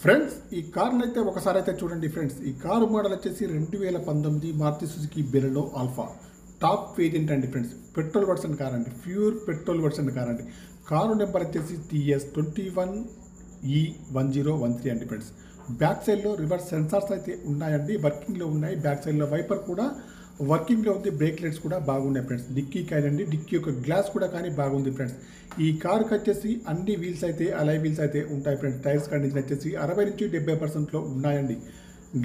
Friends ఈ కార్ని అయితే ఒకసారి అయితే చూడండి ఫ్రెండ్స్. ఈ కారు మోడల్ వచ్చేసి 2019 Maruti Suzuki Baleno Alpha top variant అండి ఫ్రెండ్స్. పెట్రోల్ వర్షన్ కార్ అండి, ప్యూర్ పెట్రోల్ వర్షన్ కార్ అండి. కారు నెంబర్ వచ్చేసి TS21E1013 అండి ఫ్రెండ్స్. బ్యాక్ సైడ్లో రివర్స్ సెన్సార్స్ అయితే ఉన్నాయండి, వర్కింగ్లో ఉన్నాయి. బ్యాక్ సైడ్లో వైపర్ కూడా వర్కింగ్లో ఉంది, బ్రేక్ లైట్స్ కూడా బాగున్నాయి ఫ్రెండ్స్. డిక్కీ కానండి, డిక్కీ యొక్క గ్లాస్ కూడా కానీ బాగుంది ఫ్రెండ్స్. ఈ కార్కి వచ్చేసి అన్ని వీల్స్ అయితే అలాయ్ వీల్స్ అయితే ఉంటాయి ఫ్రెండ్స్. టైర్స్ కండిషన్ వచ్చేసి 60 నుంచి 70% ఉన్నాయండి.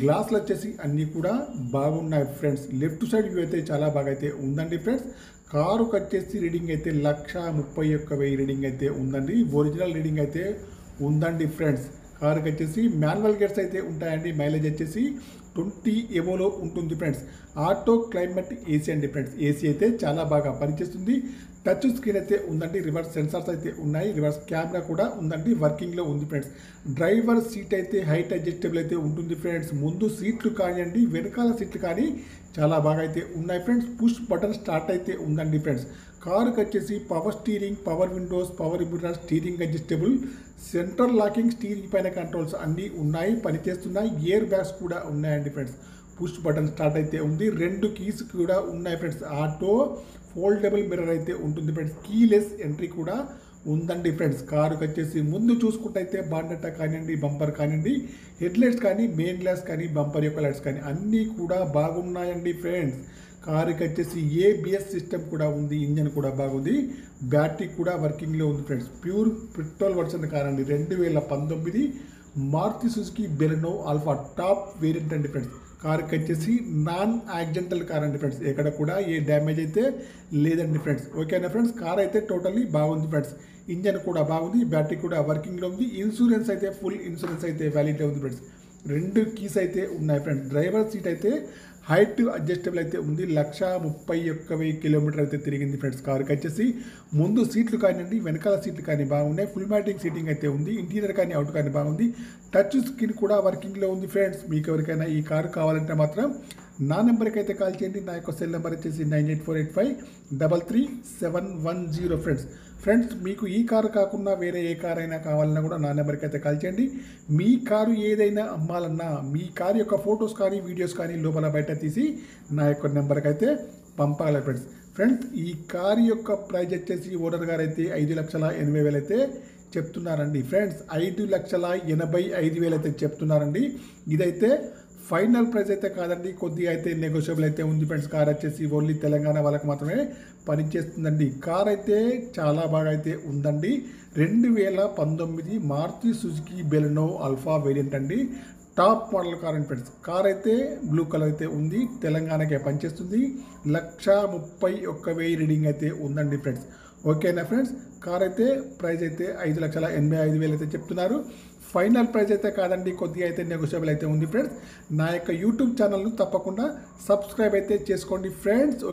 గ్లాసులు వచ్చేసి అన్నీ కూడా బాగున్నాయి ఫ్రెండ్స్. లెఫ్ట్ సైడ్ వ్యూ అయితే చాలా బాగా అయితే ఉందండి ఫ్రెండ్స్. కారుకి వచ్చేసి రీడింగ్ అయితే 131,000 రీడింగ్ అయితే ఉందండి. ఒరిజినల్ రీడింగ్ అయితే ఉందండి ఫ్రెండ్స్. కారుకి వచ్చేసి మాన్యువల్ గేర్స్ అయితే ఉంటాయండి. మైలేజ్ వచ్చేసి 20 ఎబోలో ఉంటుంది ఫ్రెండ్స్. ఆటో క్లైమేట్ ఏసీ అండి ఫ్రెండ్స్. ఏసీ అయితే చాలా బాగా పనిచేస్తుంది. టచ్ స్క్రీన్ అయితే ఉందండి, రివర్స్ సెన్సార్స్ అయితే ఉన్నాయి, రివర్స్ కెమెరా కూడా ఉందండి, వర్కింగ్లో ఉంది ఫ్రెండ్స్. డ్రైవర్ సీట్ అయితే హైట్ అడ్జస్టబుల్ అయితే ఉంటుంది ఫ్రెండ్స్. ముందు సీట్లు కానివ్వండి, వెనకాల సీట్లు కానీ చాలా బాగా అయితే ఉన్నాయి ఫ్రెండ్స్. పుష్ బటన్ స్టార్ట్ అయితే ఉందండి ఫ్రెండ్స్. కారుకి వచ్చేసి power steering, power Windows, power mirror, steering adjustable, central locking, steering పైన కంట్రోల్స్ అన్నీ ఉన్నాయి, పనిచేస్తున్నాయి. ఇయర్ బ్యాగ్స్ కూడా ఉన్నాయండి ఫ్రెండ్స్. పుష్ బటన్ స్టార్ట్ అయితే ఉంది. 2 కీస్ కూడా ఉన్నాయి ఫ్రెండ్స్. ఆటో ఫోల్డబుల్ మిర్రర్ అయితే ఉంటుంది ఫ్రెండ్స్. కీలెస్ ఎంట్రీ కూడా ఉందండి ఫ్రెండ్స్. కారుకి వచ్చేసి ముందు చూసుకుంటే బాన్నెట్ కానివ్వండి, బంపర్ కానివ్వండి, హెడ్ లైట్స్ కానీ, మెయిన్ గ్లాస్ కానీ, బంపర్ యొక్క లైట్స్ కానీ అన్నీ కూడా బాగున్నాయండి ఫ్రెండ్స్. కారుకి వచ్చేసి ఏబిఎస్ సిస్టమ్ కూడా ఉంది, ఇంజన్ కూడా బాగుంది, బ్యాటరీ కూడా వర్కింగ్లో ఉంది friends. Pure petrol version car అండి. 2019 Maruti Suzuki Baleno Alpha top variant అండి ఫ్రెండ్స్. కార్కి వచ్చేసి నాన్ యాక్సిడెంటల్ కార్ అండి ఫ్రెండ్స్. ఎక్కడ కూడా ఏ డ్యామేజ్ అయితే లేదండి ఫ్రెండ్స్. ఓకేనా ఫ్రెండ్స్. కార్ అయితే టోటల్లీ బాగుంది ఫ్రెండ్స్. ఇంజన్ కూడా బాగుంది, బ్యాటరీ కూడా వర్కింగ్లో ఉంది. ఇన్సూరెన్స్ అయితే ఫుల్ ఇన్సూరెన్స్ అయితే వ్యాలిడ్గా ఉంది ఫ్రెండ్స్. 2 కీస్ అయితే ఉన్నాయి ఫ్రెండ్స్. డ్రైవర్ సీట్ అయితే హైట్ అడ్జస్టబుల్ అయితే ఉంది. 131,000 కిలోమీటర్ అయితే తిరిగింది ఫ్రెండ్స్. కార్కి వచ్చేసి ముందు సీట్లు కానివ్వండి, వెనకాల సీట్లు కానీ బాగున్నాయి. ఫుల్ మ్యాటింగ్ సీటింగ్ అయితే ఉంది. ఇంటీరియర్ కానీ అవుట్ కానీ బాగుంది. టచ్ స్క్రీన్ కూడా వర్కింగ్లో ఉంది ఫ్రెండ్స్. మీకు ఎవరికైనా ఈ కారు కావాలంటే మాత్రం నా నెంబర్కి అయితే కాల్ చేయండి. నా యొక్క సెల్ నెంబర్ వచ్చేసి 9848533710 ఫ్రెండ్స్. ఫ్రెండ్స్ మీకు ఈ కారు కాకుండా వేరే ఏ కారు అయినా కావాలన్నా కూడా నా నెంబర్కి అయితే కాల్ చేయండి. మీ కారు ఏదైనా అమ్మాలన్నా, మీ కారు యొక్క ఫొటోస్ కానీ, వీడియోస్ కానీ లోపల బయట తీసి నా యొక్క నెంబర్కి అయితే పంపాలి ఫ్రెండ్స్. ఫ్రెండ్స్ ఈ కారు యొక్క ప్రైజ్ వచ్చేసి ఓనర్ గారు అయితే 5,80,000 అయితే చెప్తున్నారండి ఫ్రెండ్స్. 5,85,000 అయితే చెప్తున్నారండి. ఇదైతే ఫైనల్ ప్రైస్ అయితే కాదండి, కొద్దిగా అయితే నెగోషియబుల్ అయితే ఉంది ఫ్రెండ్స్. కార్ వచ్చేసి ఓన్లీ తెలంగాణ వాళ్ళకి మాత్రమే పనిచేస్తుందండి. కార్ అయితే చాలా బాగా అయితే ఉందండి. 2019 Maruti Suzuki Baleno Alpha variant అండి. టాప్ మోడల్ కార్ అండి ఫ్రెండ్స్. కార్ అయితే బ్లూ కలర్ అయితే ఉంది, తెలంగాణకే పనిచేస్తుంది. 131,000 రీడింగ్ అయితే ఉందండి ఫ్రెండ్స్. ఓకేనా ఫ్రెండ్స్. కార్ అయితే ప్రైస్ అయితే 5,85,000 అయితే చెప్తున్నారు. ఫైనల్ ప్రైస్ అయితే కాదండి, కొద్దిగా అయితే నెగోషియబుల్ అయితే ఉంది ఫ్రెండ్స్. నా యొక్క యూట్యూబ్ ఛానల్ను తప్పకుండా సబ్స్క్రైబ్ అయితే చేసుకోండి ఫ్రెండ్స్.